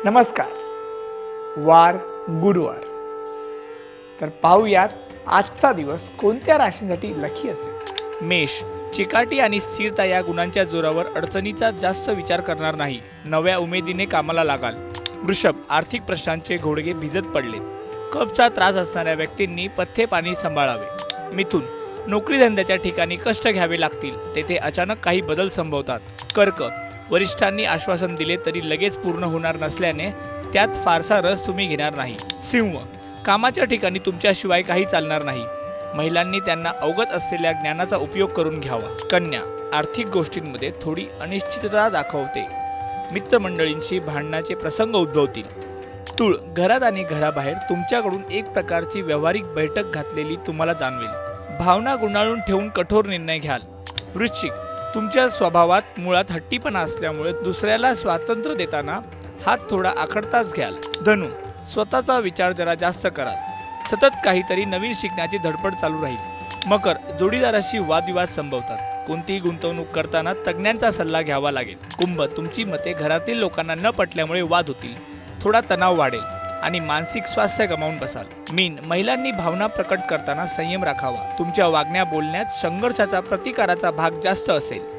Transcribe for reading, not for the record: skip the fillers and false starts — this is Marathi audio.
नमस्कार. वार गुरुवार. तर पाहूयात आजचा दिवस कोणत्या राशींसाठी लकी असेल. मेष, चिकाटी आणि स्थिरता या गुणांच्या जोरावर अडचणीचा जास्त विचार करणार नाही. नव्या उमेदीने कामाला लागाल. वृषभ, आर्थिक प्रश्नांचे घोडगे भिजत पडले. कफचा त्रास असणाऱ्या व्यक्तींनी पथ्य पाणी सांभाळावे. मिथुन, नोकरी धंद्याच्या ठिकाणी कष्ट घ्यावे लागतील. तेथे अचानक काही बदल संभवतात. कर्क, वरिष्ठांनी आश्वासन दिले तरी लगेच पूर्ण होणार नसल्याने त्यात फारसा रस तुम्ही घेणार नाही. सिंह, कामाच्या ठिकाणी तुमच्याशिवाय काही चालणार नाही. महिलांनी त्यांना अवगत असलेल्या ज्ञानाचा उपयोग करून घ्यावा. कन्या, आर्थिक गोष्टींमध्ये थोडी अनिश्चितता दाखवते. मित्रमंडळींशी भांडणाचे प्रसंग उद्भवतील. तूळ, घरात आणि घराबाहेर तुमच्याकडून एक प्रकारची व्यावहारिक बैठक घातलेली तुम्हाला जाणवेल. भावना गुंडाळून ठेवून कठोर निर्णय घ्याल. वृश्चिक, तुमच्या स्वभावात मुळात हट्टीपणा असल्यामुळे दुसऱ्याला स्वातंत्र्य देताना हात थोडा आखडताच घ्याल. धनु, स्वतःचा विचार जरा जास्त कराल. सतत काहीतरी नवीन शिकण्याची धडपड चालू राहील. मकर, जोडीदाराशी वादविवाद संभवतात. कोणतीही गुंतवणूक करताना तज्ज्ञांचा सल्ला घ्यावा लागेल. कुंभ, तुमची मते घरातील लोकांना न पटल्यामुळे वाद होतील. थोडा तणाव वाढेल आणि मानसिक स्वास्थ्य गमावून बसाल. मीन, महिलांनी भावना प्रकट करताना संयम राखावा. तुमच्या वागण्या बोलण्यात संघर्षाचा प्रतिकाराचा भाग जास्त असेल.